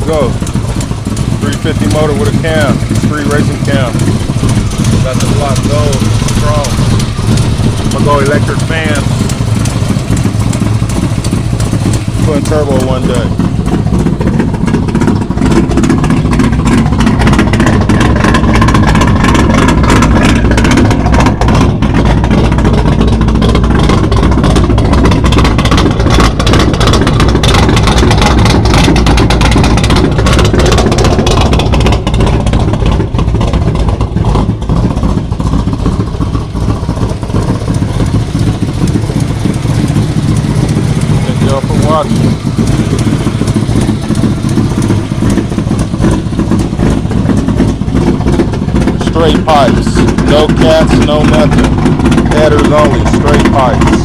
go. 350 motor with a cam, street racing cam. Got the block gold, strong. I'm gonna go electric fan. Putting turbo one day. For watching. Straight pipes, no cats, no nothing. Headers only, straight pipes.